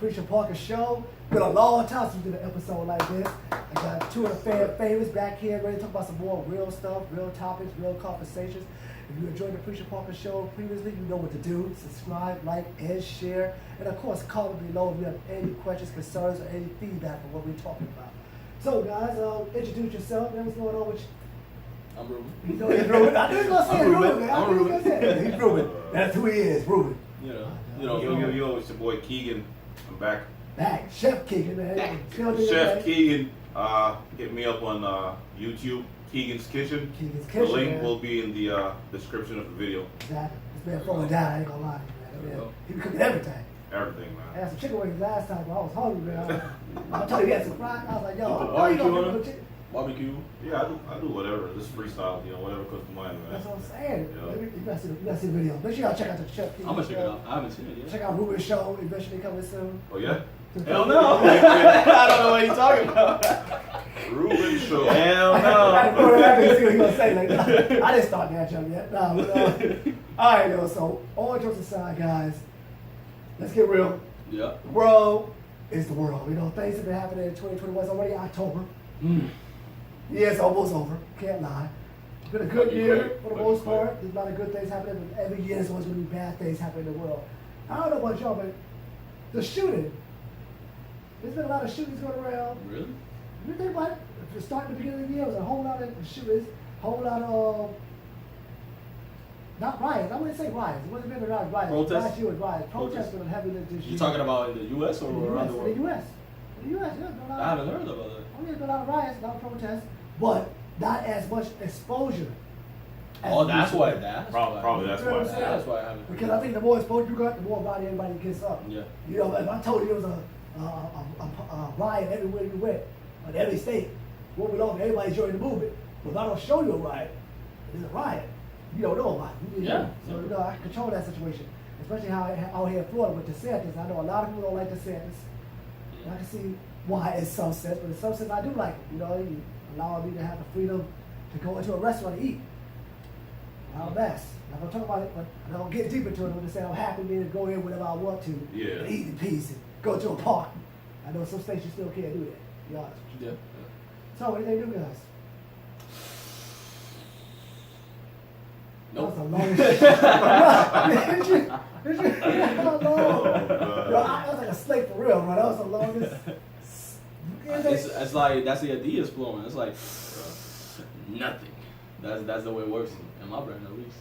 Preacher Parker Show. Been a long time since we did an episode like this. I got two of the fan favorites back here ready to talk about some more real stuff, real topics, real conversations. If you enjoyed the Preacher Parker Show previously, you know what to do. Subscribe, like, and share. And of course, comment below if you have any questions, concerns, or any feedback on what we're talking about. So guys, introduce yourself. Man, what's going on with you? I'm Ruben. You know he's Ruben. I knew he was gonna say I'm Ruben, Ruben. man. I knew he was gonna say it. He's Ruben. That's who he is, Ruben. Yo, it's your boy Keegan. I'm back. Back, Chef Keegan, man. Still doing Chef that. Keegan, hit me up on YouTube, Keegan's Kitchen. Keegan's The Kitchen, link man. will be in the description of the video. Exactly. It's been throwing down, I ain't gonna lie to you, man. He was cooking everything. Everything, I man. had some chicken wings last time, but I was hungry, man. I told you he had some fries. I was like, yo, You put I know you barbecue gonna on cook it? chicken. Barbecue. Yeah, I do whatever. Just freestyle, whatever comes to mind, man. That's what I'm saying. Yeah. You gotta see the video. Make sure y'all check out the Chef Keegan. I'm gonna check it show. out. I haven't seen it yet. Check out Ruben's show, eventually coming soon. Oh yeah? Hell no. I don't know what you're talking about. Ruben Show. Hell I no. didn't see what he was gonna say. Like, I didn't start that joke yet. Nah, but, all right, yo. So, all jokes aside, guys, let's get real. Yeah. The world is the world. You know, things have been happening in 2021. It's already October. Yeah, it's almost over. Can't lie. It's been a good Fucking year quick. for the Fucking most quick. part. There's a lot of good things happening, but every year there's always going to be bad things happening in the world. I don't know about y'all, but the shooting. There's been a lot of shootings going around. Really? You think about it? If you start at the beginning of the year, it was a whole lot of shootings, whole lot of not riots. I wouldn't say riots. It wasn't been a lot of riots. Protests? Last year was riots. Protests Protests. been heavy this year. You talking about in the U.S. or in the around US? the In the world? U.S. In the U.S. Yeah, been a lot I haven't heard about that. Oh, there's been a lot of riots, a lot of protests, but not as much exposure. as Oh, it that's used to why. be. Probably that's You know what I'm why. saying? That's why I haven't. Because I think the more exposure you got, the more body everybody gets up. Yeah. You know, if I told you there was a riot everywhere you went, in every state, what we know, everybody joined the movement. But if I don't show you a riot, it's a riot. You don't know about it. You Yeah. know. So, you know, I control that situation. Especially how out here in Florida with DeSantis. I know a lot of people don't like DeSantis. And I can see why in some sense, but in some sense I do like it. You know, you allow me to have the freedom to go into a restaurant and eat. How best. I'm not gonna talk about it, but I'm gonna get deeper into it. I'm gonna say I'm happy to go in whenever I want to. Yeah. And eat in peace and go to a park. I know some states you still can't do that, to be honest with you. Yeah. So what do they do, guys? Nope. That was a long shit. Did you? How long? Oh, Yo, that was like a slate for real, bro. That was the longest. It's like that's the ideas flowing. It's like nothing. That's the way it works in my brain at least.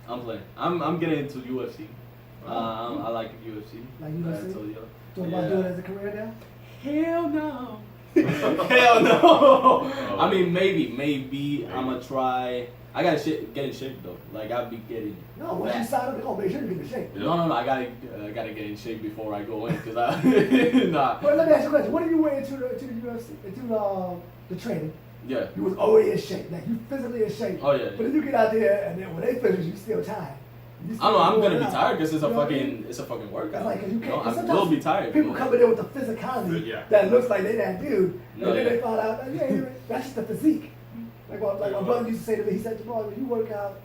I'm playing. I'm getting into UFC. I like UFC. Like UFC? I told you. Talking about doing it as a career now? Hell no. Hell no. I mean, maybe I'm gonna try. I gotta get in shape though. Like I'll be getting. No, once you sign up, oh, make sure you get in shape. Yeah. No. I gotta get in shape before I go in because I nah. But let me ask you a question. What did you wear into the UFC, into the training? Yeah. You was already in shape, like you physically in shape. Oh, yeah. But if you get out there and then when they finish, you still tired. You I still know I'm going gonna be out. tired because it's a You know what I mean? fucking it's a fucking workout. It's like 'cause you can't. No, 'cause I sometimes will be tired. People but- come in there with the physicality Yeah. that looks like they that dude, No, and then yeah. they find out, like, yeah, that's just the physique. Like my brother used to say to me, he said, "Jamal, when you work out,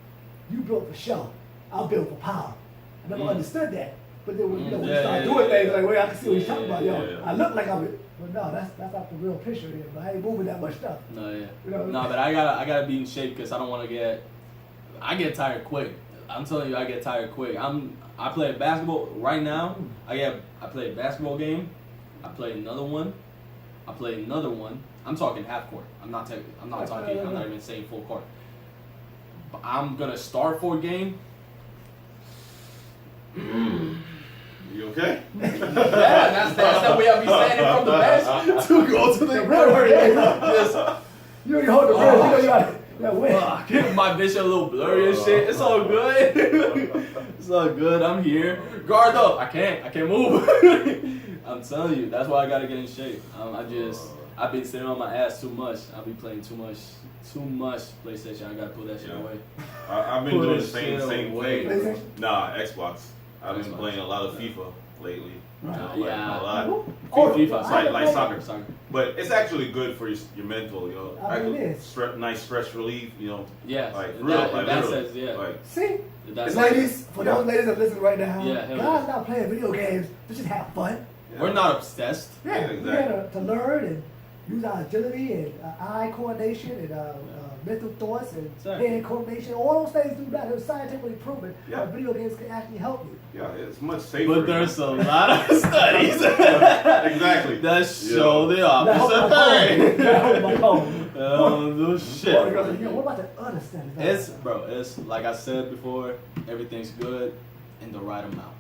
you built for show. I'm built for power." I never understood that. But then when, when you Yeah, start yeah, doing yeah. things, like, wait, I can see what he's talking about. Yo, Yeah. I look like I'm, but no, that's not the real picture here. But I ain't moving that much stuff. No, yeah. You know? No, but I gotta be in shape because I don't want to get. I get tired quick. I'm telling you, I get tired quick. I play basketball right now. I play a basketball game. I play another one. I play another one. I'm talking half court. I'm not talking. I'm not even saying full court. But I'm gonna start for a game. You okay? Yeah, that's the way I be standing from the bench to go to the The court. rim. Just You already hold the rim. You know you got that win. fuck. My vision a little blurry and shit. It's all good. It's all good. I'm here. Guard up. I can't move. I'm telling you, that's why I gotta get in shape. I've been sitting on my ass too much. I've been playing too much PlayStation. I gotta put that shit Yeah. away. I've been Put doing it the same still thing. away. PlayStation? Nah, Xbox. I've been Xbox. playing a lot of FIFA lately. Right. Yeah. A lot. Oh, FIFA, I haven't like played- soccer. But it's actually good for your mental, you know. I mean, it is. Nice stress relief, you know. Yeah, Like in real, that, like in that literally. sense, yeah. Like, See, That's ladies, for those ladies that listen right now, Yeah, hell guys yeah. not playing video games to just have fun. yeah. We're not obsessed. Yeah, Yeah, we exactly. got to learn and use our agility and eye coordination and mental thoughts and Exactly. hand coordination. All those things do matter. It's scientifically proven Yeah. that video games can actually help you. Yeah, it's much safer. But there's a lot of studies Exactly. that show the Now, hold opposite my phone. thing. Now, hold my phone. No shit. Yo, bro. what about the other studies? It's bro. It's like I said before. Everything's good in the right amount.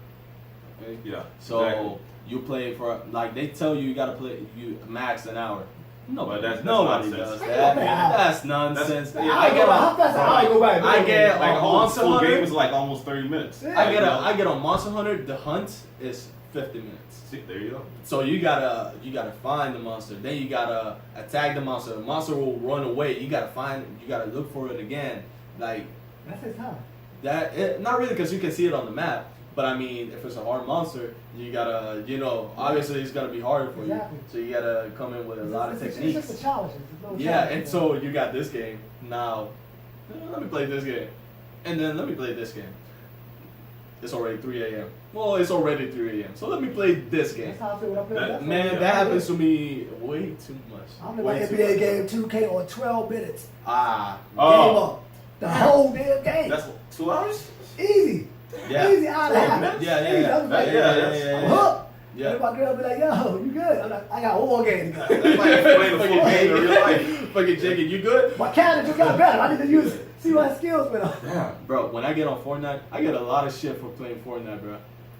Okay. Yeah. So exactly. you play for like they tell you gotta play you max an hour. But that's Nobody nonsense. does I that. go back. That's nonsense. That's- I get how on. fast I go back? I get Like a on whole Monster full Hunter. game is like almost 30 minutes. Yeah. I get on Monster Hunter. The hunt is 50 minutes. See, there you go. So you gotta find the monster. Then you gotta attack the monster. The monster will run away. You gotta look for it again. Like That's his time. that. Not really, because you can see it on the map. But I mean, if it's a hard monster, you gotta, obviously it's gonna be harder for Exactly. you. So you gotta come in with a lot of It's techniques. just a challenge. There's no Yeah, challenge and there. so you got this game now. Let me play this game, and then let me play this game. It's already 3 a.m. Well, it's already 3 a.m. So let me play this game. That's how I feel when I play That- basketball. Man, that happens to me way too much. I'm in Way my too NBA much. game 2K on 12 minutes. Ah. Game up. The whole damn game. That's 2 hours? Easy. Yeah. Easy out of Yeah, half. yeah, Easy. yeah. I'm like, Yeah, I'm yeah. hooked. Yeah. And my girl be like, yo, you good? I'm like, I got one more game to go. That's like playing a full game in real life. Fucking Jacob, you good? My character just got better. I need to use it. See my skills better. Yeah. Bro, when I get on Fortnite, I get a lot of shit for playing Fortnite,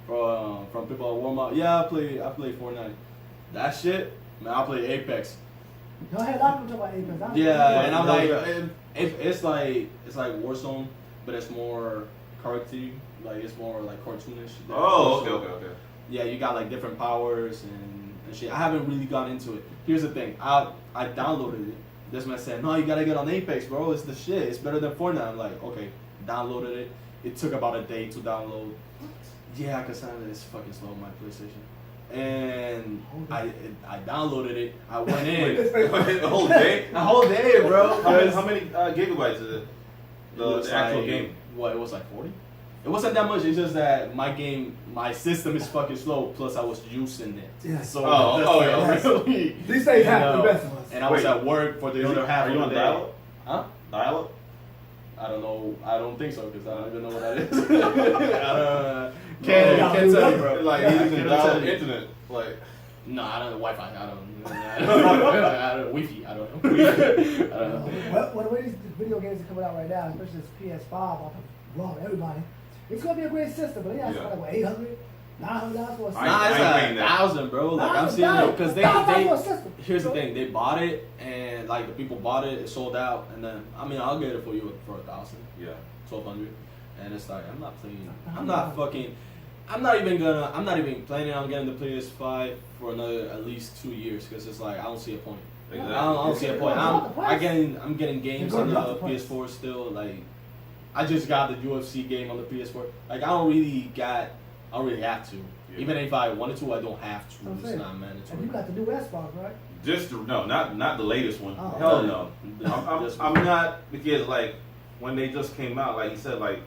bro. From people at Walmart. Yeah, I play Fortnite. That shit, man, I play Apex. No, hey, a lot of people talk about Apex. I don't Yeah, know. and I'm No, like, yeah. it's like Warzone, but it's more character, like it's more like cartoonish. than Oh, Warzone. okay. Yeah, you got like different powers and shit. I haven't really got into it. Here's the thing, I downloaded it. This man said, no, you gotta get on Apex, bro. It's the shit. It's better than Fortnite. I'm like, okay, downloaded it. It took about a day to download. Yeah, cause it's fucking slow on my PlayStation. And I downloaded it. I went in. The whole day? A whole day, bro. How many gigabytes is it? It was The actual like, game. What, it was like 40? It wasn't that much. It's just that my system is fucking slow. Plus, I was using it. Yeah. So Oh, that's oh, like yeah. really. These things happen know, the best of us. And I was Wait. at work for the other half Are of you the on day. dial-up? Huh? Dial-up? I don't know. I don't think so because I don't even know what that is. Can't No, tell no, you, bro. Like I using can't dial-up tell you. internet. Like, No, I don't know Wi-Fi. I don't. Wi-Fi. I don't know. I don't know. Well, the way these video games are coming out right now, especially this PS5, off of Raw, everybody, it's gonna be a great system. But yeah, it's Yeah. like what, $800, $900 for a system. Nah, it's I ain't paying that. 1,000, bro. Like I'm seeing it because they. $1,000 for a system. Here's the thing: they bought it, and like the people bought it, it sold out, and then I mean I'll get it for you for 1,000, yeah. 1,200, and it's like I'm not playing. I'm not even planning on getting the PS5 for another at least 2 years because it's like I don't see a point. Exactly. I don't see a point. I'm getting games They're on gonna the drop the price. PS4 still. Like I just got the UFC game on the PS4. Like I don't really have to. Yeah. Even if I wanted to, I don't have to. I'm It's saying. not And you mandatory. got the new Xbox, right? Not the latest one. Oh. Hell no. Just- I'm not, because like when they just came out, like you said, like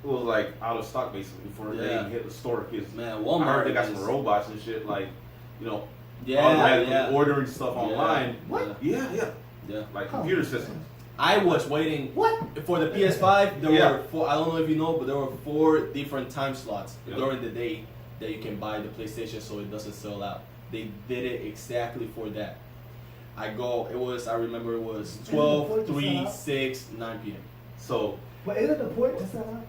it was like out of stock basically before they Yeah. even hit the store. Cause Man, I Walmart. heard they got is- some robots and shit, like Yeah, automatically yeah. ordering stuff online. What? Yeah, Yeah. like Oh. computer systems. I was waiting What? for the PS5. There Yeah. were 4. I don't know if you know, but there were 4 different time slots Yeah. during the day that you can buy the PlayStation, so it doesn't sell out. They did it exactly for that. I remember it was 12, 3, 6, 9 p.m. So But isn't the point to sell out?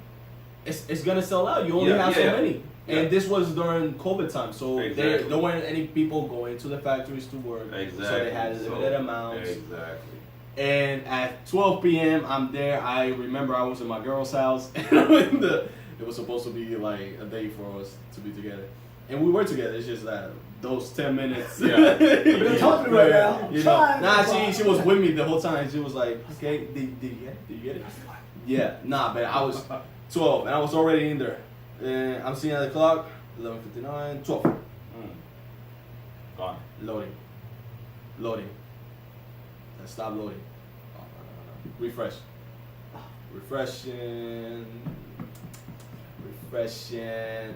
It's gonna sell out. You only Yeah, have yeah. so many. Yeah. And this was during COVID time, so Exactly. there weren't any people going to the factories to work. exactly. So they had limited amounts. Exactly. And at 12 p.m., I'm there. I remember I was in my girl's house, and it was supposed to be like a day for us to be together, and we were together. It's just that those 10 minutes. Yeah. You're talking right now. You know, Trying nah, to she was with me the whole time. She was like, "Okay, did you get it? Did you get it?" Yeah, nah, but I was 12, and I was already in there, And I'm seeing at the clock, 11:59, 12. Gone. Loading. Let's stop loading. Oh, no. Refresh. Refreshing.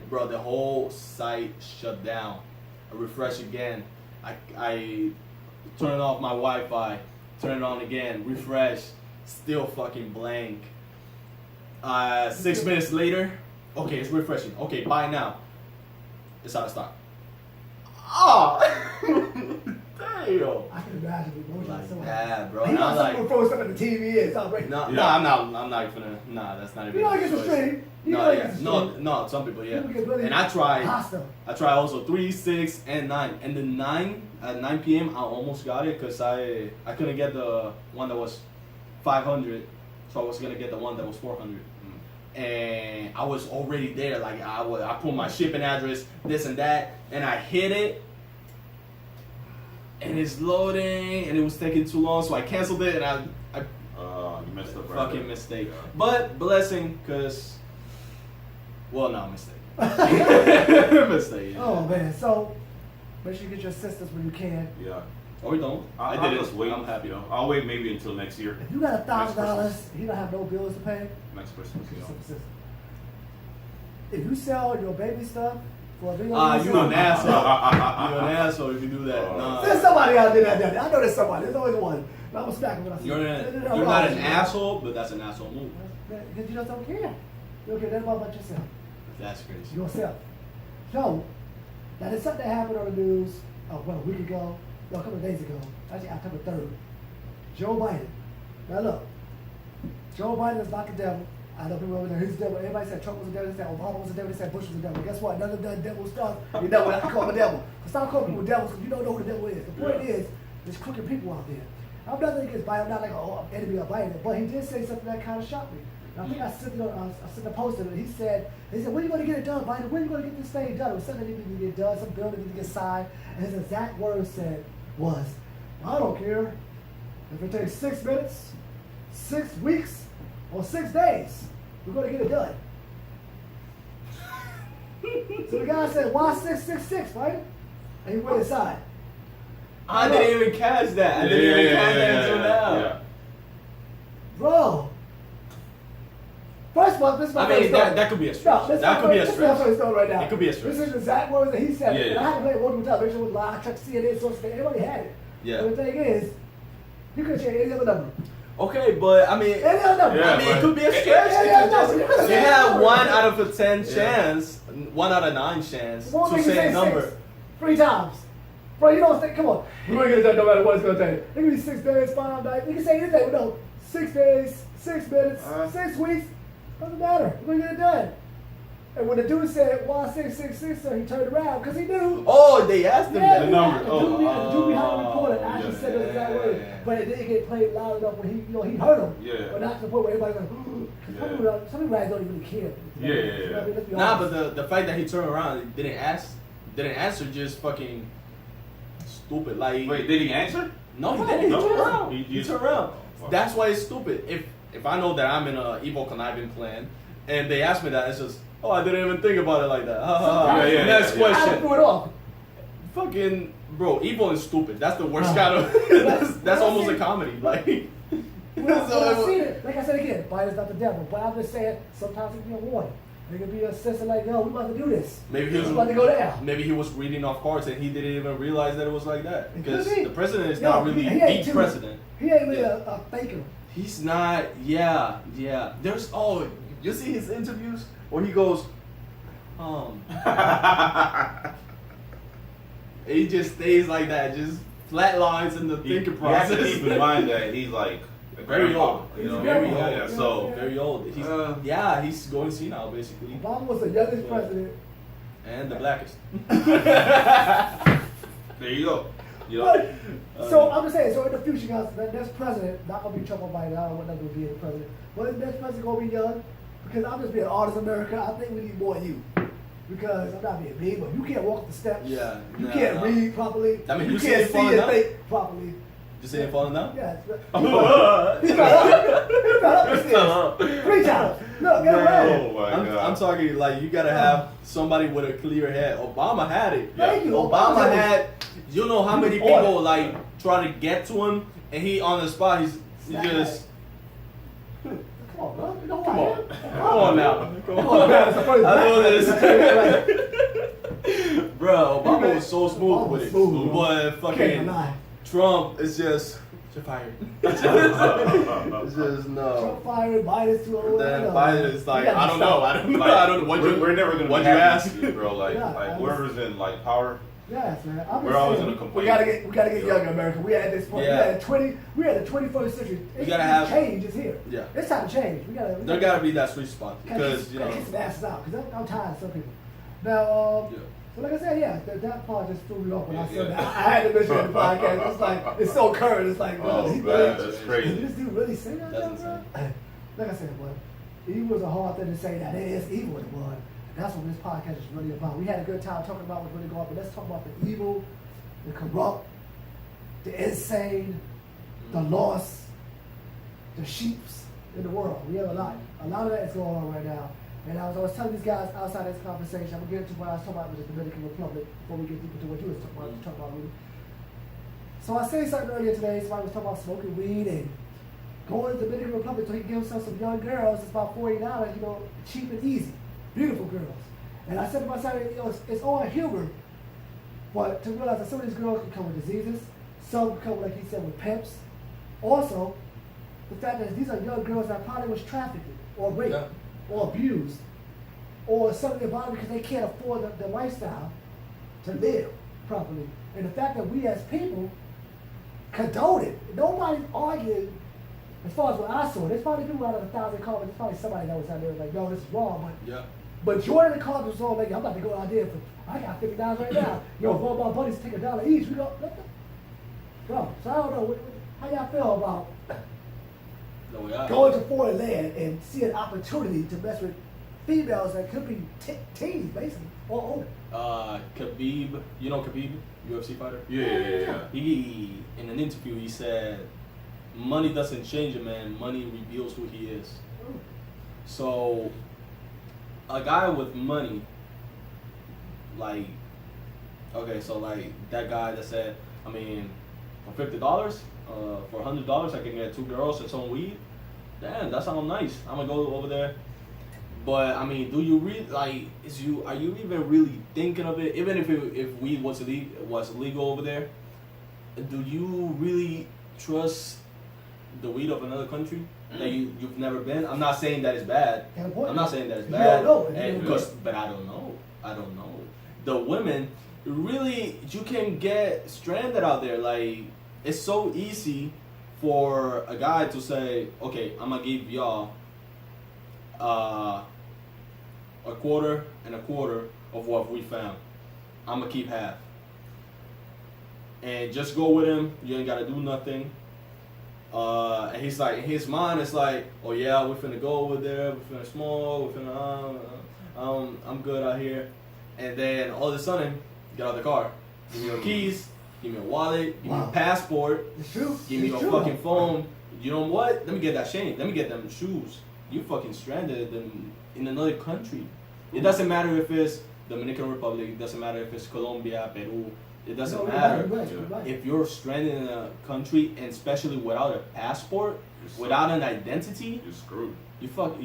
Bro, the whole site shut down. I refresh again. I turn off my Wi-Fi. Turn it on again. Refresh. Still fucking blank. 6 minutes later. Okay, it's refreshing. Okay, buy now. It's out of stock. Oh! Damn. I can imagine the emotion Like of someone. that, bro. He And I'm wants someone like, to throw something at the TV and start breaking. no, Yeah. I'm not gonna. Nah, that's not even. You know, a it's a choice. stream. You know, No, it's yeah, a no, stream. no. Some people, yeah. People get really And I tried. hostile. I tried also 3, 6, and 9. And the 9 at 9 p.m. I almost got it because I couldn't get the one that was 500, so I was gonna get the one that was 400. And I was already there. Like I put my shipping address, this and that, and I hit it. And it's loading, and it was taking too long, so I canceled it, and I You messed up. Right fucking there. mistake. Yeah. But blessing, cause well, no mistake. Mistake. Yeah. Oh man, so make sure you get your assistance when you can. Yeah. Or don't. I I'll did just it. wait. I'm happy. You know, I'll wait maybe until next year. If you got $1,000, Christmas. he don't have no bills to pay. Next Christmas, you know. Some assistance. If you sell your baby stuff for a video, You an asshole. You an asshole if you do that. There's Nah. somebody out there that does it. I know there's somebody. There's always one. But I'm gonna smack him when I see You're him. not an asshole, but that's an asshole move. Because you just don't care. You don't care nothing about yourself. That's crazy. Yourself. So, now there's something that happened on the news, a week ago, no, a couple of days ago, actually October 3rd. Joe Biden. Now look, Joe Biden is not the devil. I know people over there, he's the devil. Everybody said Trump was the devil, they said Obama was the devil, they said Bush was the devil. Guess what? None of that devil stuff, you know what I call the devil. So stop calling people devils because you don't know who the devil is. The point is, there's crooked people out there. I'm nothing against Biden, I'm not like, oh, I'm enemy of Biden, but he did say something that kind of shocked me. And I think I sent a post to him, he said, when are you going to get it done, Biden? When are you going to get this thing done? It was something that needed to get done, some building needed to get signed, and his exact words was, I don't care if it takes 6 minutes, 6 weeks, or 6 days, we're going to get it done. So the guy said, why 666, right? And he went inside. I didn't even catch that. I didn't even catch that until now. Yeah. Bro. First of all, this is my I mean, first story. that could be a stretch. No, this That could be a This is stretch. my first story right now. It could be a stretch. This is the exact words that he said. Yeah, And yeah. I had to play it multiple times. Make sure it was live. I checked CNN, sources. Everybody had it. Yeah. And the thing is, you could change any other number. Okay, but I mean, Any other number. Yeah, I mean, it but- could be a Yeah, stretch. yeah, It could no, just- you could've you said have no. 1 out of a 10 Yeah. chance, 1 out of 9 chance Won't to make you say a number. 6 3 times. Bro, you don't think, come on. We're going to get it done no matter what it's going to take. It can be 6 days, 5 days. You can say anything, but no. 6 days, 6 minutes, 6 weeks. Doesn't matter. We're going to get it done. And when the dude said, why 666, so he turned around because he knew. Oh, they asked him Yeah, that. the number. The dude behind the reporter Oh, actually yeah. said those exact words. Yeah. But it didn't get played loud enough when he heard him. Yeah. But not to the point where everybody's like, Yeah. some people guys don't even really care. Yeah. You know what I mean? Let's be Nah, honest. but the fact that he turned around and didn't answer, just fucking stupid. Like, Wait, did he answer? no, he didn't. He No. turned around. He He just- turned around. Oh, fuck. That's why it's stupid. If I know that I'm in a evil conniving plan, and they ask me that, it's just, oh, I didn't even think about it like that. Ha, ha, ha. Yeah, yeah, Next yeah, yeah. I question. threw it off. Fucking bro, evil and stupid. That's the worst Oh. kind of. that's almost a comedy. Like. Well, so I've seen it. Like I said again, Biden's not the devil. But I'm just saying, sometimes it can be a warning. It can be a sense of like, yo, we about to do this. Maybe he We're was about to go down. Maybe he was reading off cards and he didn't even realize that it was like that. It Because could be. the president is Yo, not really he ain't the too- president. He ain't really Yeah. a faker. He's not. Yeah. There's you see his interviews where he goes, he just stays like that, just flat lines in the thinking You have process. to keep in mind that he's like a Very grandpa, old. You know, Very old. yeah. So Very old. He's he's going senile basically, Obama was the youngest Yeah. president. and the blackest. there you go. You know, But, so I'm just saying, so in the future, guys, the next president, not gonna be Trump or Biden, I don't want nothing to be the president. But the next president gonna be young, because I'm just being honest, America. I think we need more of you. Because I'm not being mean, but you can't walk up the steps. Yeah, You nah, can't nah. read properly. I mean, you you see can't it see falling and down? think properly. You see him falling down? Yeah. Oh. He's not up the stairs. 3 times. Look, get ready. Oh my I'm God. talking like you gotta have somebody with a clear head. Obama had it. Thank you. Obama had. You know how many He was on people it. like try to get to him, and he on the spot. He just Come on, bro. You know who come I on, am? come on now. Come Come on, man. It's the first I know black this. Bro, Obama was so smooth Obama with was it. smooth, bro. But Can't fucking deny. Trump is just you're fired. It's just no. Trump fired, Biden's too old. Then I know. Biden is like, We gotta I don't stop. know, I don't know, Like, I don't know. What we're, you, we're never gonna what'd be you happy, ask? bro. Like, Yeah, like I whoever's in like power, Yes, man. I'm We're just always saying, gonna complain. we gotta get younger, America. We at this point. Yeah. We at the 21st century. We gotta have- change is here. Yeah. It's time to change. We There gotta be that sweet spot because you know. kick some asses out because I'm tired of some people. Now, Yeah. so like I said, yeah, that part just threw me off when I said Yeah. that. I had to mention it in the podcast. It's like it's so current. It's like, Oh, he man, really, that's crazy. Did this dude really say that? That's though, bro? Like I said, but evil is a hard thing to say that it is evil. It was. That's what this podcast is really about. We had a good time talking about what's really going on, but let's talk about the evil, the corrupt, the insane, the lost, the sheeps in the world. We have a lot. A lot of that is going on right now. And I was telling these guys outside this conversation, I'm gonna get into what I was talking about with the Dominican Republic before we get deep into what you was talking about, Rudy. So I said something earlier today, somebody was talking about smoking weed and going to the Dominican Republic so he can give himself some young girls. It's about $40, you know, cheap and easy. Beautiful girls. And I said to myself, you know, it's all humor, but to realize that some of these girls can come with diseases, some can come, like he said, with pimps. Also, the fact that these are young girls that probably was trafficked or raped Yeah. or abused or something about it because they can't afford the lifestyle to live properly. And the fact that we as people condone it. Nobody's arguing as far as what I saw. There's probably people out of 1,000 comments, there's probably somebody that was out there like, no, this is wrong, but Yeah. majority of the comments was all like, I'm about to go out there for, I got $50 right now. Yo, if all my buddies take $1 each, we go, bro, so I don't know, how y'all feel about No, we are. going to foreign land and see an opportunity to mess with females that could be teens, basically, or older. Khabib, you know Khabib, UFC fighter? yeah. He, in an interview, he said, money doesn't change a man, money reveals who he is. So, a guy with money, like, okay, so like that guy that said, I mean, for $50, for $100, I can get 2 girls and some weed. Damn, that sounds nice. I'm gonna go over there. But I mean, do you really like? Are you even really thinking of it? Even if weed was legal over there, do you really trust the weed of another country that you've never been? I'm not saying that it's bad. Fair point. I'm not saying that it's You bad. don't know. And but I don't know. I don't know. The women, really, you can get stranded out there. Like, it's so easy for a guy to say, okay, I'm gonna give y'all a quarter and a quarter of what we found. I'm gonna keep half. And just go with him. You ain't gotta do nothing. And he's like, in his mind, it's like, oh yeah, we're finna go over there, we're finna smoke, we're finna, I'm good out here. And then all of a sudden, get out of the car. Give me your keys, give me a wallet, give me Wow. a passport, It's true. give me It's your true. fucking phone. You know what? Let me get that chain. Let me get them shoes. You fucking stranded in another country. It doesn't matter if it's Dominican Republic. It doesn't matter if it's Colombia, Peru. It doesn't No, you're matter. right, you're right. If you're stranded in a country, and especially without a passport, without an identity, You're screwed. you fucked.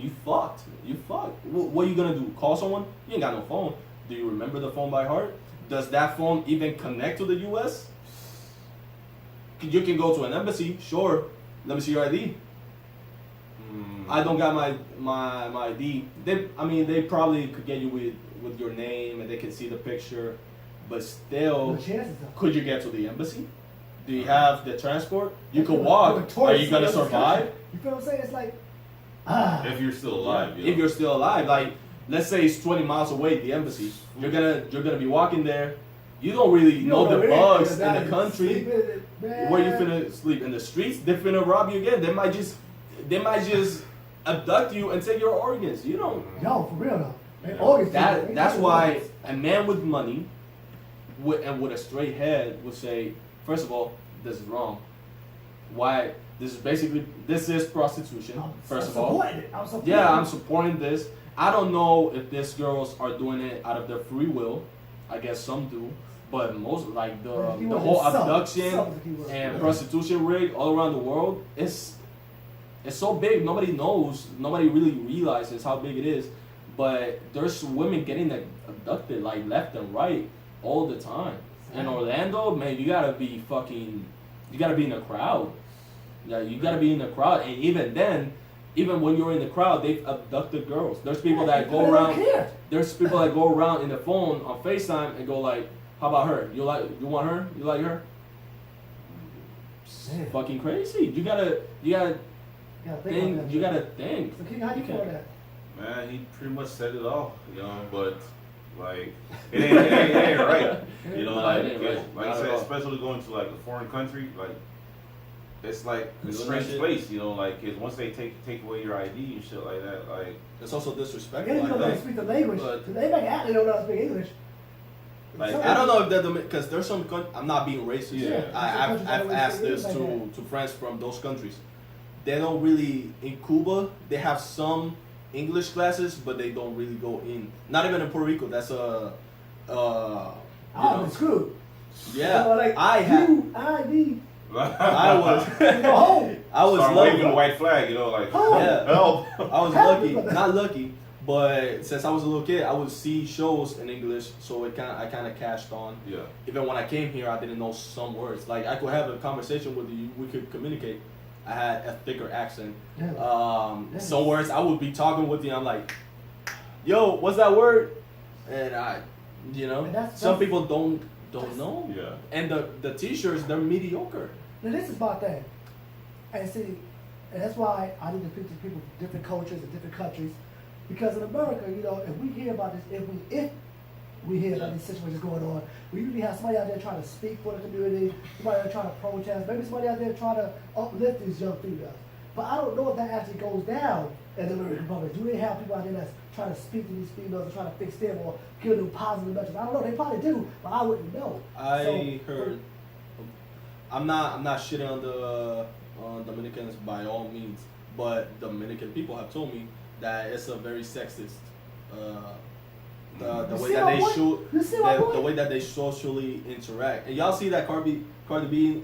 What are you gonna do? Call someone? You ain't got no phone. Do you remember the phone by heart? Does that phone even connect to the U.S.? You can go to an embassy, sure. Let me see your ID. I don't got my ID. They probably could get you with your name and they can see the picture, but still, No chances though. could you get to the embassy? Do you have the transport? You could With walk. a Are tourist you gonna in another survive? country. You feel what I'm saying? It's like, If you're still alive, you know? If you're still alive, like let's say it's 20 miles away, the embassy. You're gonna be walking there. You don't really know the bugs in the country. Where you finna sleep in the streets? They finna rob you again. They might just abduct you and take your organs. You don't. Yo, for real though. Man, Yeah. August, That's why a man with money, with a straight head, would say, first of all, this is wrong. Why this is prostitution. First of all, supporting it. I'm supporting yeah, I'm it. supporting this. I don't know if these girls are doing it out of their free will. I guess some do, but most like the whole abduction and prostitution rig all around the world it's so big. Nobody knows. Nobody really realizes how big it is. But there's women getting abducted like left and right all the time. In Orlando, man, you gotta be in the crowd. Yeah, you gotta be in the crowd, and even then, even when you're in the crowd, they've abducted girls. There's people that go around. There's people that go around in the phone on FaceTime and go like, "How about her? You want her? You like her?" Man. Fucking crazy. You gotta think. You gotta think. So King, how you feel that? Man, he pretty much said it all, you know, but like it ain't right. You know, like It ain't right. like I Not said, at all. especially going to like a foreign country, like it's like a Doing strange that shit. place, you know, like 'cause once they take away your ID and shit like that, like It's also disrespectful. Again, you don't know how to speak the language. But- Because they make out they don't know how to speak English. Like, So- I don't know if they're because there's some. I'm not being racist. Yeah. I've asked this to friends from those countries. They don't really in Cuba. They have some English classes, but they don't really go in. Not even in Puerto Rico. That's a. I'm screwed. Yeah, So, like, I have. U-I-D. I was. Go home. I was start lucky. waving the white flag, you know, like Oh. Yeah. help. I was Help lucky, me with that. not lucky, but since I was a little kid, I would see shows in English, so I kind of catched on. Yeah. Even when I came here, I didn't know some words. Like I could have a conversation with you, we could communicate. I had a thicker accent. Yeah. Some words I would be talking with you, I'm like, "Yo, what's that word?" And And that's- some people don't know. Yeah. And the T-shirts, they're mediocre. Now this is my thing. And see, and that's why I need to speak to people from different cultures and different countries. Because in America, you know, if we hear about this, if we hear about these situations going on, we usually have somebody out there trying to speak for the community, somebody out there trying to protest, maybe somebody out there trying to uplift these young females. But I don't know if that actually goes down in the American Republic. Do they have people out there that's trying to speak to these females and trying to fix them or give them positive messages? I don't know. They probably do, but I wouldn't know. I heard. I'm not shitting on the Dominicans by all means, but Dominican people have told me that it's a very sexist. The You way see that my they point? shoot, You see my the point? way that they socially interact, and y'all see that Cardi B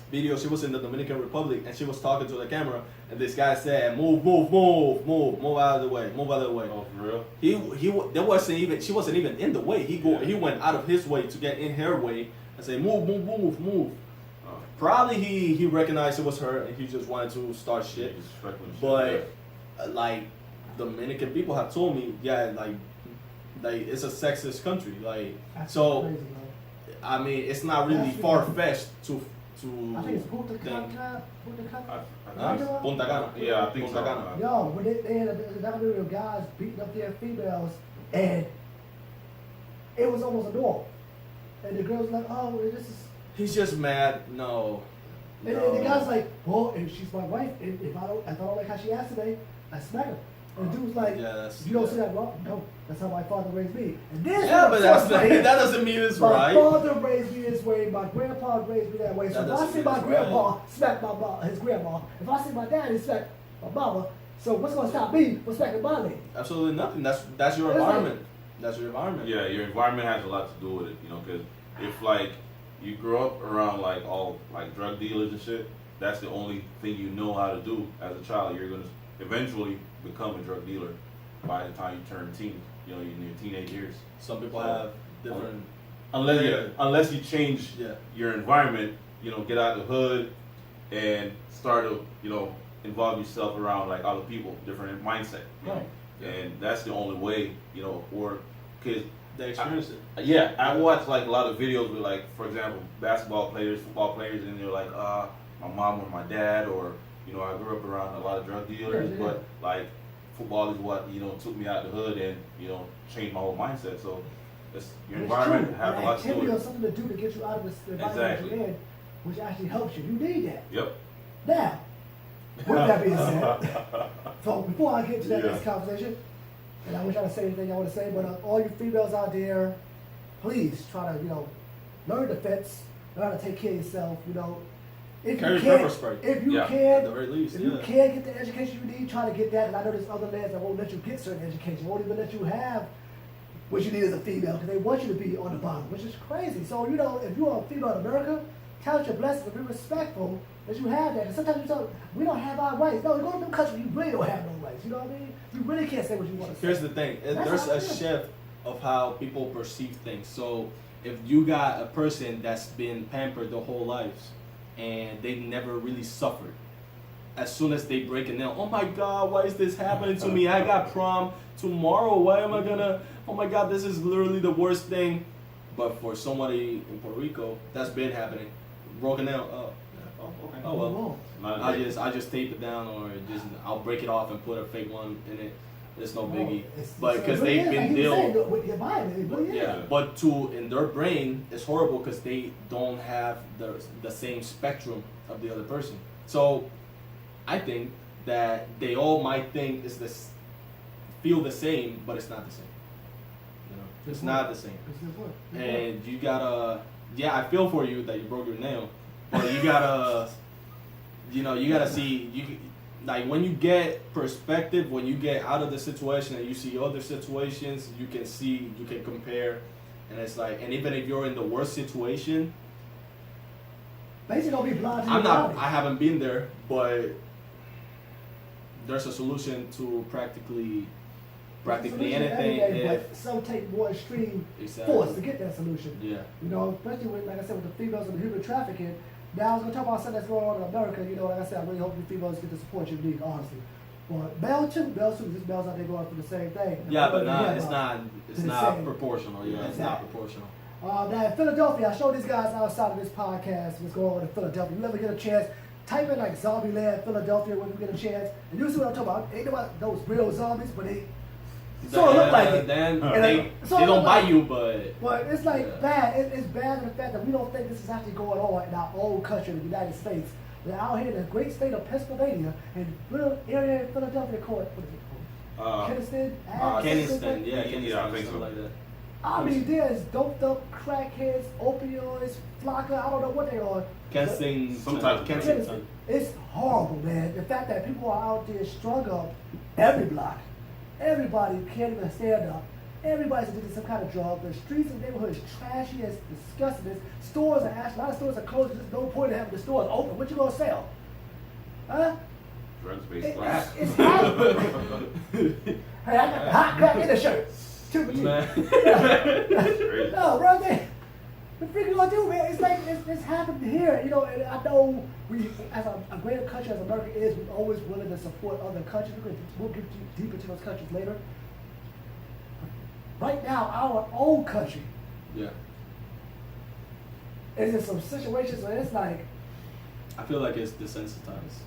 video. She was in the Dominican Republic and she was talking to the camera, and this guy said, "Move out of the way, move out of the way." Oh, for real? She wasn't even in the way. He went out of his way to get in her way and say, "Move." Oh. Probably he recognized it was her and he just wanted to start shit. Disrespectful and shit, But like Dominican people have told me, yeah, like it's a sexist country. Like That's so, crazy, bro. I mean, it's not really That's far fetched to I think it's Punta think. Cana. Punta Cana. Huh? Punta Cana. Yeah, I think Punta so. Cana. Yo, when they had a documentary of guys beating up their females, and it was almost a norm. And the girls like, oh, this is. He's just mad. No. And the guy's like, well, if she's my wife, and if I don't like how she acts today, I smack her. And the dude's like, Yeah, that's- you don't yeah. see that wrong? No, that's how my father raised me. And this Yeah, is but the first right here. that doesn't mean it's My right. father raised me this way. My grandpa raised me that way. So That if I doesn't see mean my it's grandpa smack his grandma, if I see my daddy smack my mama, so what's gonna stop me from smacking my lady? Absolutely nothing. That's your It's like- environment. That's your environment. Yeah, your environment has a lot to do with it, you know, because if like you grow up around like all like drug dealers and shit, that's the only thing you know how to do as a child. You're gonna eventually become a drug dealer by the time you turn teen, you know, in your teenage years. Some people have different. Unless you change Yeah. your environment, you know, get out of the hood and start to, you know, involve yourself around like other people, different mindset. You know? Right. And that's the only way, you know, or because They experience it. yeah, I watch like a lot of videos with like, for example, basketball players, football players, and they're like, my mom or my dad, or you know, I grew up around a lot of drug dealers, Yeah. but like football is what you know took me out of the hood and you know changed my whole mindset. So it's, your And environment it's true. have a An lot to do activity or with it. something to do to get you out of the environment that Exactly. you're in, which actually helps you. You need that. Yep. Now, with that being said, so before I get to that Yeah. next conversation, and I wish I could say anything I want to say, but all you females out there, please try to, you know, learn defense, learn how to take care of yourself, you know. if Carry you pepper can't, spray. if you Yeah, at the can't, very least, if yeah. you can't get the education you need, try to get that. And I know there's other lands that won't let you get certain education, won't even let you have what you need as a female because they want you to be on the bottom, which is crazy. So you know, if you're a female in America, count your blessings and be respectful that you have that. And sometimes you tell we don't have our rights. No, you go to them countries, you really don't have no rights. You know what I mean? You really can't say what you want to say. Here's the thing. That's There's how I a feel. shift of how people perceive things. So if you got a person that's been pampered their whole lives and they never really suffered, as soon as they break it down, oh my God, why is this happening to me? I got prom tomorrow. Why am I gonna? Oh my God, this is literally the worst thing. But for somebody in Puerto Rico, that's been happening. Broken down. Oh, Oh, okay. oh well. Wrong. Not I great. just tape it down or just I'll break it off and put a fake one in it. It's no biggie. It's- But it because really they've is, been like you were saying, dealt. with your mind, it really is. Yeah, but to in their brain it's horrible because they don't have the same spectrum of the other person. So I think that they all might think is this feel the same, but it's not the same. You know, it's Good not point. the same. It's good point. Good point. And you gotta, yeah, I feel for you that you broke your nail, but you gotta, you know, you gotta see like when you get perspective, when you get out of the situation and you see other situations, you can see, you can compare, and it's like, and even if you're in the worst situation, Basically, don't be blind to I'm not, reality. I haven't been there, but there's a solution to practically Solution anything. every day, If but some take more extreme exactly, force to get that solution. yeah, You know, especially with, like I said, with the females and the human trafficking. Now I was gonna talk about something that's going on in America. You know, like I said, I really hope you females get the support you need, honestly. But male too, there's males out there going for the same thing. yeah, but Yeah, it's not, it's the not same. proportional. Yeah, it's not Exactly. proportional. Now in Philadelphia, I showed these guys outside of this podcast what's going on in Philadelphia. You ever get a chance, type in like Zombieland Philadelphia when you get a chance, and you'll see what I'm talking about. Ain't about those real zombies, but they sort of look like it. Then And they sort they of don't look bite like you, but But it's like Yeah. bad. It's bad in the fact that we don't think this is actually going on in our own country, the United States. We're out here in the great state of Pennsylvania and little area in Philadelphia called, what is it called? Keniston? Keniston, yeah, Yeah, Keniston, I think something so. like that. I mean, there's doped up crackheads, opioids, flocka, I don't know what they are. Kensington, Some type of Kensington. It's horrible, man. The fact that people are out there strung up every block. Everybody can't even stand up. Everybody's addicted to some kind of drug. The streets and neighborhood is trashy as disgusting. As stores are actually, a lot of stores are closed. There's no point in having the stores open. What you gonna sell? Huh? Drugs-based class. It's hot. Hey, I got the hot crack in the shirt. Two for two. Man. Crazy. No, bro, man. What the freak you gonna do, man? It's like it's happened here, you know. And I know we, as a greater country as America is, we're always willing to support other countries. We'll get deep into those countries later. Right now, our own country Yeah, is in some situations where it's like, I feel like it's desensitized.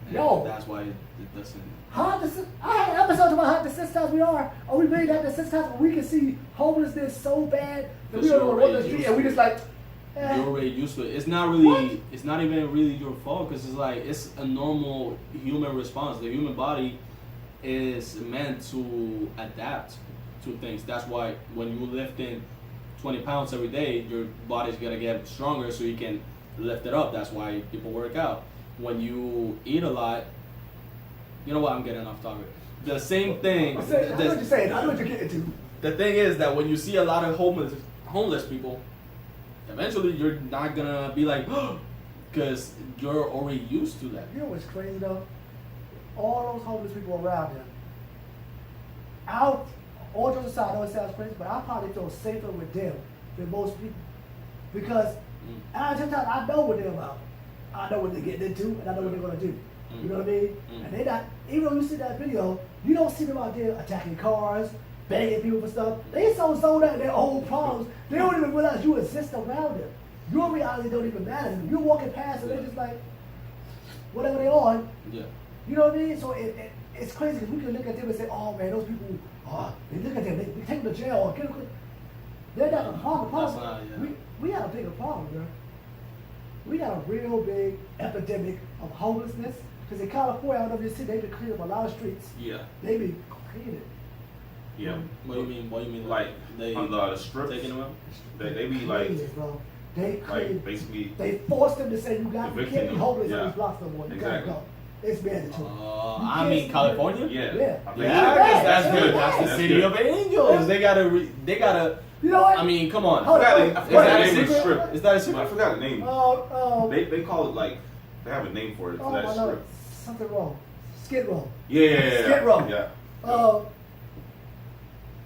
And Yo. that's why it doesn't. I had an episode about how desensitized we are. Are we really that desensitized where we can see homelessness so bad that we Because don't you're know what the already street used and we to just it. like, You're already used to it. It's not really. What? It's not even really your fault because it's like it's a normal human response. The human body is meant to adapt to things. That's why when you lifting 20 pounds every day, your body's gonna get stronger so you can lift it up. That's why people work out. When you eat a lot, you know what? I'm getting off topic. The same thing. I know what you're saying. I know what you're getting to. The thing is that when you see a lot of homeless people, eventually you're not gonna be like, because you're already used to that. You know what's crazy though? All those homeless people around there. All jokes aside, I know it sounds crazy, but I probably feel safer with them than most people. Because I know what they're about. I know what they're getting into, and I know what they're gonna do. You know what I mean? And they not, even though you see that video, you don't see them out there attacking cars, begging people for stuff. They so zoned out in their own problems, they don't even realize you exist around them. Your reality don't even matter to them. You're walking past and they're just like, whatever they on, Yeah. you know what I mean? So it's crazy because we can look at them and say, oh man, those people, they look at them, they take them to jail or get them. They're not the problem. That's not, yeah. We got a bigger problem, bro. We got a real big epidemic of homelessness. Because in California, I don't know if you see, they've been cleaning up a lot of streets. Yeah. They be cleaning. Yeah. What do you mean? What do you mean? Like they on the strips, taking them out? they be like, Cleaning, bro. They like created, basically. they forced them to say, you can't Evicting be them. homeless in Yeah. these blocks no more. You Exactly. gotta go. It's mandatory. I mean, California. Yeah. Yeah. I think Yeah, so. 'cause that's Yeah. good. That's the That's city good. of angels. They gotta. You know what? I mean, come on. Hold on, I hold forgot on. the Is that name a of the secret? strip. Is that a I secret? forgot the name. They call it like they have a name for it oh for my that Lord, strip. something wrong. Skid Row. Yeah. Skid Row. Yeah.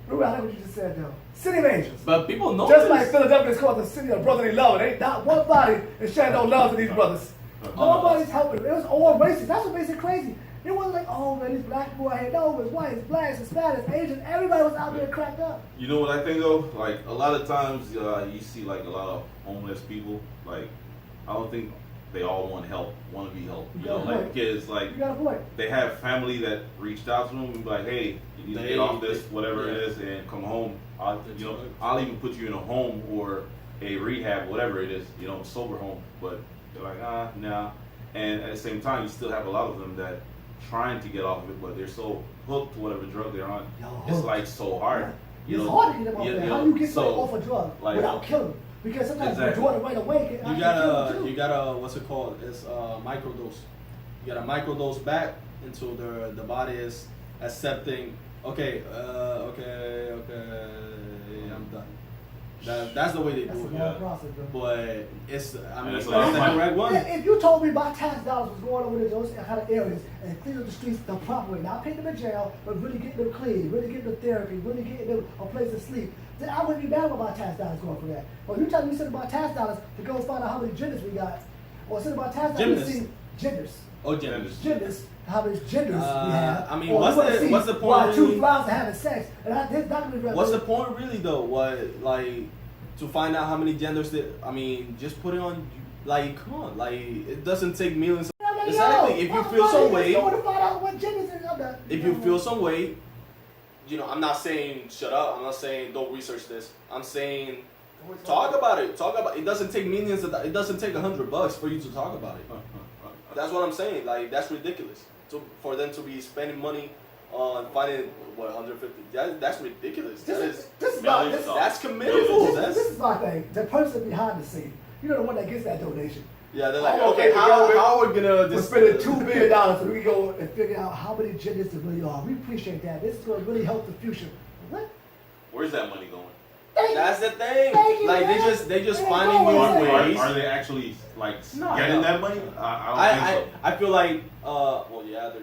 Remember, I know what you just said though. City of Angels. But people know Just like this. Philadelphia is called the city of brotherly love. Ain't not one body is showing no love to these brothers. Nobody's helping. It was all racist. That's what makes it crazy. It wasn't like, oh man, these black people out here. No, it was whites, blacks, Hispanics, Asians. Everybody was out there cracked up. You know what I think though? Like a lot of times you see like a lot of homeless people. Like I don't think they all want help, want to be helped. You You know, got a like point. kids, like You got a point. they have family that reached out to them and be like, hey, you need to get off this, whatever it is, and come home. I'll even put you in a home or a rehab, whatever it is, sober home. But they're like, nah. And at the same time, you still have a lot of them that trying to get off of it, but they're so hooked to whatever drug they're on. Yo, It's hooked. like so hard. It's hard to get them off there. How do you get somebody off a drug like, without killing them? Because sometimes Exactly. you do it right away. You gotta, what's it called? It's microdose. You gotta microdose back until the body is accepting. Okay, I'm done. That's the way they That's a do it. long process, bro. But it's, I mean, it's it's a the lot of money. correct one. If you told me my tax dollars was going over to those kind of areas and clean up the streets the proper way, not putting them in jail, but really getting them clean, really getting them therapy, really getting them a place to sleep, then I wouldn't be mad about my tax dollars going for that. But you tell me send my tax dollars to go find out how many genders we got, or send my tax dollars to Gymnasts. see genders. Oh, genders. Genders, how many genders we have. I mean, or what's we wanna the- see what's the point why two really? flowers are having sex, and that's not gonna be What's the point really though? What, like, to find out how many genders that, I mean, just put it on, like, come on, like, it doesn't take millions. Exactly. If you feel some way, if you feel some way, I'm not saying shut up. I'm not saying don't research this. I'm saying talk about it. Talk about it. Doesn't take millions. It doesn't take $100 for you to talk about it. That's what I'm saying. Like, that's ridiculous. For them to be spending money on finding 150. That's ridiculous. That's commendable. This is my thing. The person behind the scene, the one that gets that donation. Yeah, they're like, Oh, okay, okay, how are we gonna? We're spending $2 billion so we can go and figure out how many genders there really are. We appreciate that. This is going to really help the future. What? Where's that money going? That's the thing. Thank you, Like, man. they just Hey, finding go new ahead. ways. Are they actually like No, getting no. that money? I don't think so. I feel like, well, yeah, they're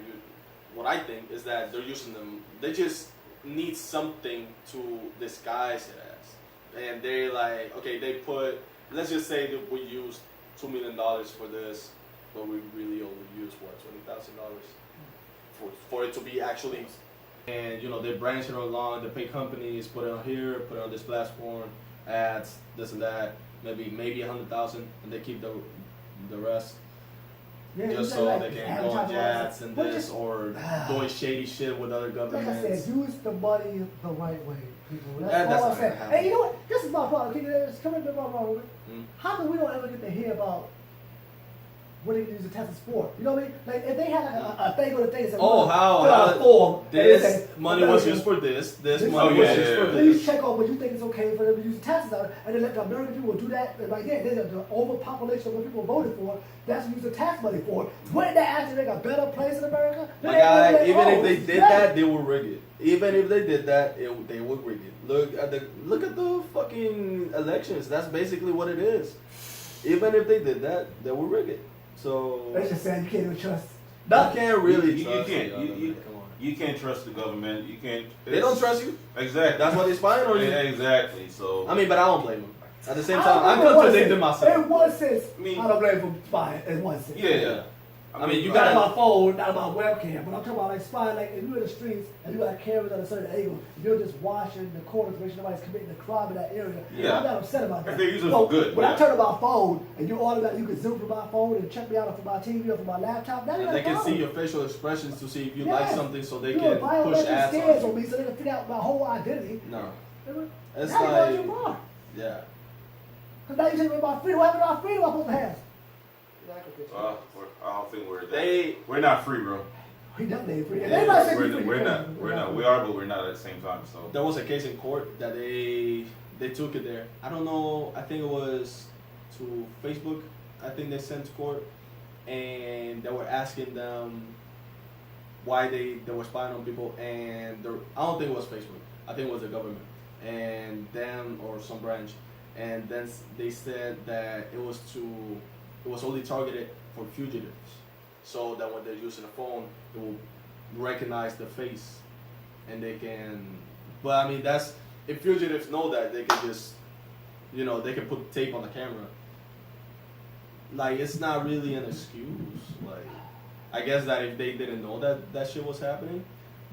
what I think is that they're using them. They just need something to disguise it as, and they like, okay, they put. Let's just say that we used $2 million for this, but we really only used what, $20,000 for it to be actually. And they branch it along. They pay companies, put it on here, put it on this platform, ads, this and that. Maybe 100,000, and they keep the rest. Yeah, Just you so like they can go advertising on all jats that. and But this, just- or doing shady shit with other Like governments. I said, use the money the right way, people. That's That's all not I'm saying. gonna happen. Hey, you know what? This is my problem. It's coming to my problem. Mm. How come we don't ever get to hear about what they can use the test for? You know what I mean? Like, if they had a thing on the thing that said, Oh, look, how- fill out a form, and they This say, money was used for this. This This money oh, was yeah, used yeah, for yeah. Please this. check on what you think it's okay for them to use the taxes on, and then let the American people do that right there. There's the overpopulation of what people voted for. That's what use the tax money for. Wouldn't that actually make a better place in America? My They guy, ain't even gonna if they oh, did yeah. that, they would rig it. Even if they did that, they would rig it. Look at the fucking elections. That's basically what it is. Even if they did that, they would rig it. So They just saying you can't even trust. you can't really You trust can't. the government. You Come on. You can't trust the government. You can't. They don't trust you. Exactly. That's why they spying on you. Yeah, exactly. So I mean, but I don't blame them. At the same I time, don't I'm blame them in one contradicting sense. myself. In one sense, I mean- I don't blame them for spying. In one sense. yeah. I mean, you Not gotta. about phone, not about webcam, but I'm talking about like spying. Like if you're in the streets and you got cameras at a certain angle, if you're just watching the corners to make sure nobody's committing a crime in that area, Yeah. I'm not upset about that. If they're using it So, for good, when I yeah. turn on my phone and you automatically you can zoom from my phone and check me out from my TV or from my laptop, that ain't And they a can problem. see your facial expressions to see if you Yeah. like something, so they You can a push biometric ads scans on on you. me so they can figure out my whole identity. No, It's it's now you're going too like, far. yeah. Because now you take away my freedom. What happened to our freedom I'm supposed to have? I don't think we're that. They- We're not free, bro. We definitely ain't free. Yeah, Everybody say We're, free. we're not. We're not. We are, but we're not at the same time. So There was a case in court that they took it there. I don't know. I think it was to Facebook. I think they sent to court, and they were asking them why they were spying on people, and I don't think it was Facebook. I think it was the government, and them or some branch, and then they said that it was only targeted for fugitives, so that when they're using a phone, it will recognize the face, and they can. But I mean, that's if fugitives know that they can just, they can put tape on the camera. Like, it's not really an excuse. Like, I guess that if they didn't know that shit was happening,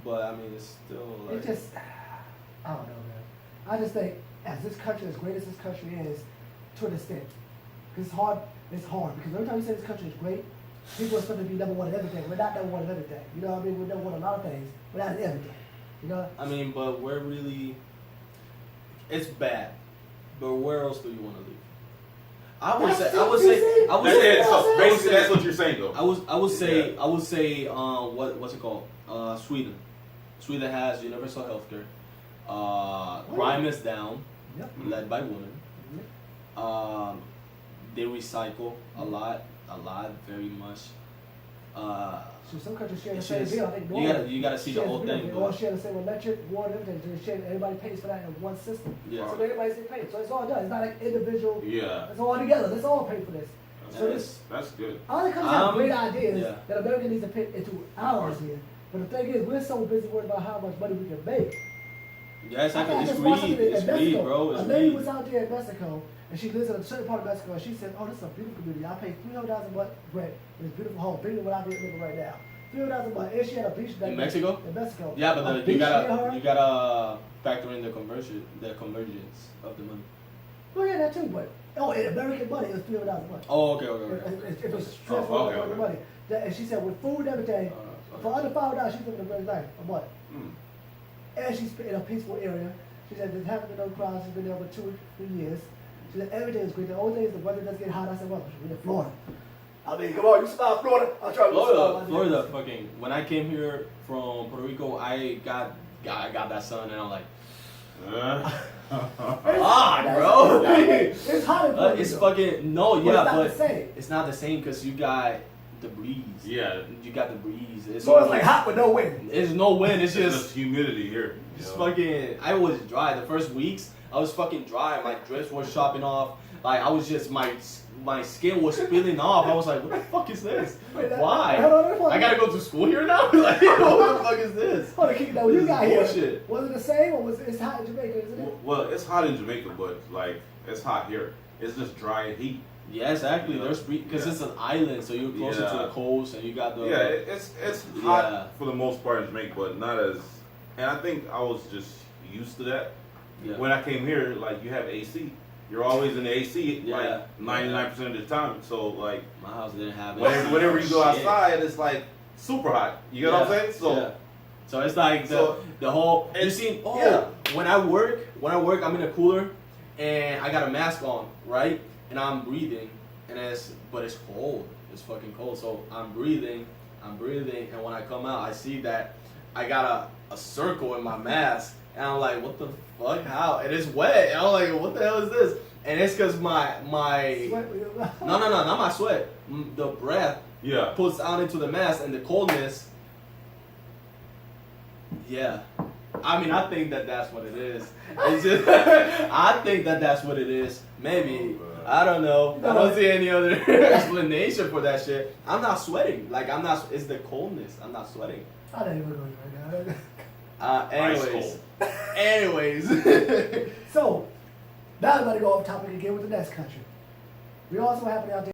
but I mean, it's still like. It just, I don't know, man. I just think, as this country, as great as this country is, to an extent, because it's hard, because every time you say this country is great, people expect to be number one in everything. We're not number one in everything. You know what I mean? We're number one in a lot of things, but not in everything. You know? I mean, but we're really. It's bad, but where else do you want to live? I would say. That's it. So basically, that's what you're saying, though. I would say. What's it called? Sweden. Sweden has universal healthcare. Crime is down, Yep. led by women. Yep. They recycle a lot, very much. So some countries share the It's same just- bill. I think you gotta see the shares whole bill. thing, They but- all share the same electric, water, everything. So everybody pays for that in one system. Yeah. So everybody's getting paid. So it's all done. It's not like individual. Yeah, It's all together. Let's all pay for this. So this, that's good. all the countries have great ideas yeah. that America needs to put into ours here. But the thing is, we're so busy worried about how much money we can make. Yeah, exactly. I It's just watched greed. it in It's Mexico. greed, bro. It's A lady greed. was out there in Mexico, and she lives in a certain part of Mexico, and she said, "Oh, this is a beautiful community. I pay $300,000 a month rent in this beautiful home, bigger than what I'm living right now. $300,000 a month." And she had a beach In Mexico? In Mexico. Yeah, A but beach you near her. gotta factor in the convergence of the money. Well, yeah, that too. But in American money, it was $300,000 a month. Oh, okay. If it was Oh, transferred okay, American okay. money, and she said with food and everything, for under $5, she's living a great life a month. Mm. And she's in a peaceful area. She said there haven't been no crowds. She's been there for 2 or 3 years. She said everything is great. The only thing is the weather does get hot. I said, well, we're in Florida. I mean, come on, you smile Florida. I'm trying to Florida, fucking. When I came here from Puerto Rico, I got that sun, and I'm like, bro. It's hot in Florida. it's fucking no, But yeah, it's not but the same. it's not the same because you got the breeze. Yeah. you got the breeze. It's So it's like hot with no wind. There's no wind. It's It's just humidity here. It's fucking. I was dry the first weeks. I was fucking dry. My dress was chopping off. Like I was just my skin was peeling off. I was like, what the fuck is this? Wait, Why? hold on. I gotta go to school here now. Like what the fuck is this? Hold on, keep that. When you This got is here, bullshit. was it the same or was it's hot in Jamaica? Isn't it? Well, it's hot in Jamaica, but like it's hot here. It's just dry heat. Yeah, exactly. Yeah. There's because Yeah. it's an island, so you're closer to Yeah. the coast, and you got the Yeah, it's hot Yeah. for the most part in Jamaica, but not as. And I think I was just used to that. Yeah. When I came here, like you have AC, you're always in the AC Yeah. like 99% of the time. So like My house didn't have it. whenever you go Shit. outside, it's like super hot. You get what I'm saying? So yeah. So it's like So, the whole. You it's- see? Oh, yeah. when I work, I'm in a cooler, and I got a mask on, right? And I'm breathing, and it's cold. It's fucking cold. So I'm breathing, and when I come out, I see that I got a circle in my mask, and I'm like, what the fuck? How? And it's wet. And I'm like, what the hell is this? And it's because my Sweat. no, not my sweat. The breath yeah. puts out into the mask, and the coldness. Yeah, I mean, I think that's what it is. It's just, I think that's what it is. Maybe I don't know. I don't see any other explanation for that shit. I'm not sweating. Like I'm not. It's the coldness. I'm not sweating. I don't even know right now. Anyways, cold. So, now I'm going to go off topic again with the next country. We also happen out there.